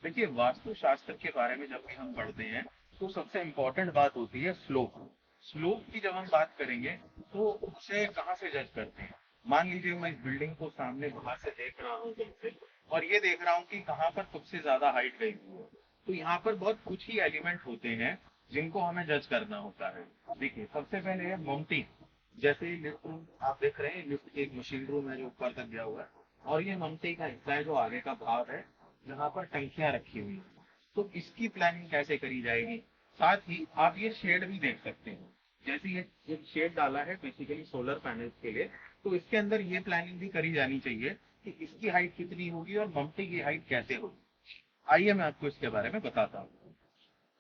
देखिए, वास्तुशास्त्र के बारे में जब भी हम पढ़ते हैं तो सबसे इम्पोर्टेंट बात होती है स्लोप। स्लोप की जब हम बात करेंगे तो उसे कहाँ से जज करते हैं। मान लीजिए मैं इस बिल्डिंग को सामने बाहर से देख रहा हूँ तुमसे, और ये देख रहा हूँ कि कहाँ पर सबसे ज्यादा हाइट गई हुई है। तो यहाँ पर बहुत कुछ ही एलिमेंट होते हैं जिनको हमें जज करना होता है। देखिए, सबसे पहले है माउंटिंग। जैसे लिफ्ट रूम आप देख रहे हैं, लिफ्ट एक मशीन रूम है जो ऊपर तक गया हुआ है, और ये माउंटिंग का हिस्सा है जो आगे का भाग है जहाँ पर टंकियां रखी हुई हैं। तो इसकी प्लानिंग कैसे करी जाएगी। साथ ही आप ये शेड भी देख सकते हैं। जैसे ये शेड डाला है बेसिकली सोलर पैनल्स के लिए, तो इसके अंदर ये प्लानिंग भी करी जानी चाहिए कि इसकी हाइट कितनी होगी और ममटी की हाइट कैसे होगी। आइए मैं आपको इसके बारे में बताता हूँ।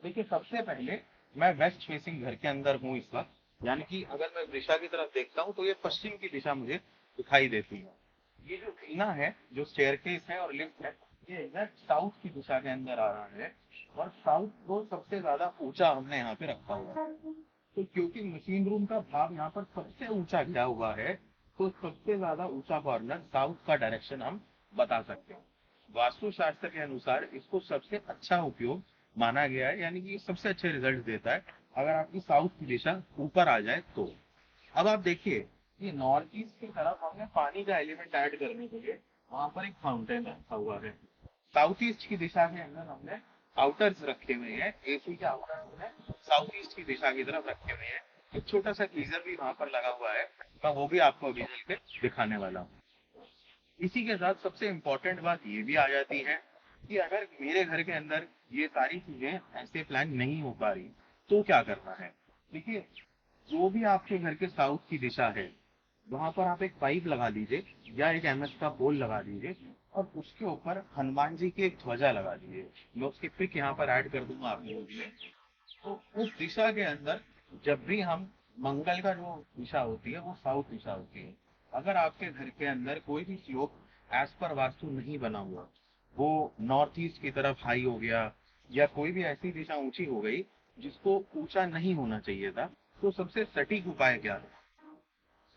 देखिए, सबसे पहले मैं वेस्ट फेसिंग घर के अंदर हूँ इस वक्त, यानी कि अगर मैं दिशा की तरफ देखता हूँ तो ये पश्चिम की दिशा मुझे दिखाई देती है। ये जो जीना है, जो स्टेयरकेस है और लिफ्ट है, ये एग्जैक्ट साउथ की दिशा के अंदर आ रहा है। और साउथ को सबसे ज्यादा ऊंचा हमने यहाँ पे रखा हुआ है। तो क्योंकि मशीन रूम का भाग यहाँ पर सबसे ऊंचा गया हुआ है, तो सबसे ज्यादा ऊंचा कॉर्नर साउथ का डायरेक्शन हम बता सकते हैं। वास्तुशास्त्र के अनुसार इसको सबसे अच्छा उपयोग माना गया है, यानी कि ये सबसे अच्छे रिजल्ट देता है अगर आपकी साउथ की दिशा ऊपर आ जाए तो। अब आप देखिए, ये नॉर्थ ईस्ट की तरफ हमने पानी का एलिमेंट ऐड करने के लिए वहां पर एक फाउंटेन रखा हुआ है। साउथ ईस्ट की दिशा के अंदर हमने आउटर्स रखे हुए हैं, एसी के आउटर हमने साउथ ईस्ट की दिशा की तरफ रखे हुए हैं। एक छोटा सा गीजर भी वहां पर लगा हुआ है, मैं वो भी आपको अभी चल के दिखाने वाला हूँ। इसी के साथ सबसे इम्पोर्टेंट बात ये भी आ जाती है कि अगर मेरे घर के अंदर ये सारी चीजें ऐसे प्लान नहीं हो पा रही तो क्या करना है। देखिए, जो भी आपके घर के साउथ की दिशा है वहां पर आप एक पाइप लगा दीजिए या एक एमएस का पोल लगा दीजिए, और उसके ऊपर हनुमान जी की एक ध्वजा लगा दीजिए। मैं उसकी पिक यहाँ पर ऐड कर दूंगा आप लोगों के लिए। तो उस दिशा के अंदर जब भी हम, मंगल का जो दिशा होती है वो साउथ दिशा होती है। अगर आपके घर के अंदर कोई भी श्लोक एज पर वास्तु नहीं बना हुआ, वो नॉर्थ ईस्ट की तरफ हाई हो गया, या कोई भी ऐसी दिशा ऊंची हो गई जिसको ऊंचा नहीं होना चाहिए था, तो सबसे सटीक उपाय क्या है।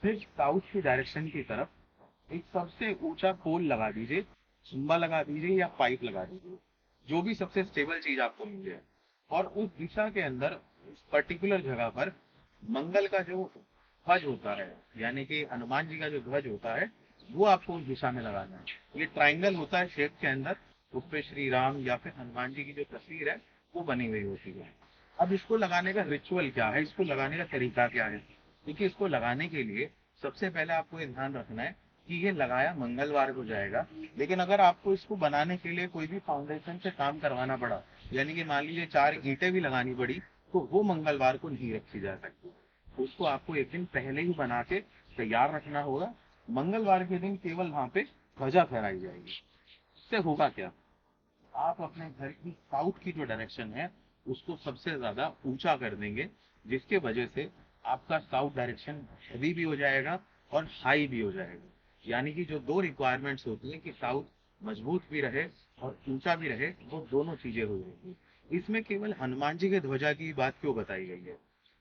सिर्फ साउथ की डायरेक्शन की तरफ एक सबसे ऊंचा पोल लगा दीजिए, खंबा लगा दीजिए या पाइप लगा दीजिए, जो भी सबसे स्टेबल चीज आपको मिल जाए। और उस दिशा के अंदर उस पर्टिकुलर जगह पर मंगल का जो ध्वज होता है, यानी कि हनुमान जी का जो ध्वज होता है, वो आपको उस दिशा में लगाना है। ये ट्राइंगल होता है शेप के अंदर, उस पे श्री राम या फिर हनुमान जी की जो तस्वीर है वो बनी हुई होती है। अब इसको लगाने का रिचुअल क्या है, इसको लगाने का तरीका क्या है। देखिए, इसको लगाने के लिए सबसे पहले आपको ये ध्यान रखना है कि ये लगाया मंगलवार को जाएगा। लेकिन अगर आपको इसको बनाने के लिए कोई भी फाउंडेशन से काम करवाना पड़ा, यानी कि मान लीजिए 4 ईंटें भी लगानी पड़ी, तो वो मंगलवार को नहीं रखी जा सकती। उसको आपको एक दिन पहले ही बना के तैयार रखना होगा। मंगलवार के दिन केवल वहां पे ध्वजा फहराई जाएगी। इससे होगा क्या, आप अपने घर की साउथ की जो डायरेक्शन है उसको सबसे ज्यादा ऊंचा कर देंगे, जिसके वजह से आपका साउथ डायरेक्शन हैवी भी हो जाएगा और हाई भी हो जाएगा। यानी कि जो दो रिक्वायरमेंट्स होती हैं कि साउथ मजबूत भी रहे और ऊंचा भी रहे, वो दोनों चीजें हो जाएंगी। इसमें केवल हनुमान जी के ध्वजा की बात क्यों बताई गई है।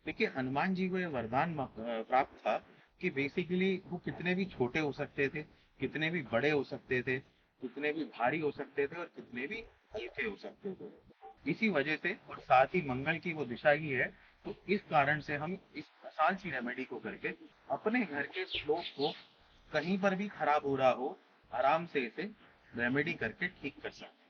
देखिए, हनुमान जी को यह वरदान प्राप्त था कि बेसिकली वो कितने भी छोटे हो सकते थे, कितने भी बड़े हो सकते थे, कितने भी भारी हो सकते थे और कितने भी हल्के हो सकते थे। इसी वजह से, और साथ ही मंगल की वो दिशा ही है, तो इस कारण से हम इस आसान सी रेमेडी को करके अपने घर के श्लोक को कहीं पर भी खराब हो रहा हो, आराम से इसे रेमेडी करके ठीक कर सकते हैं।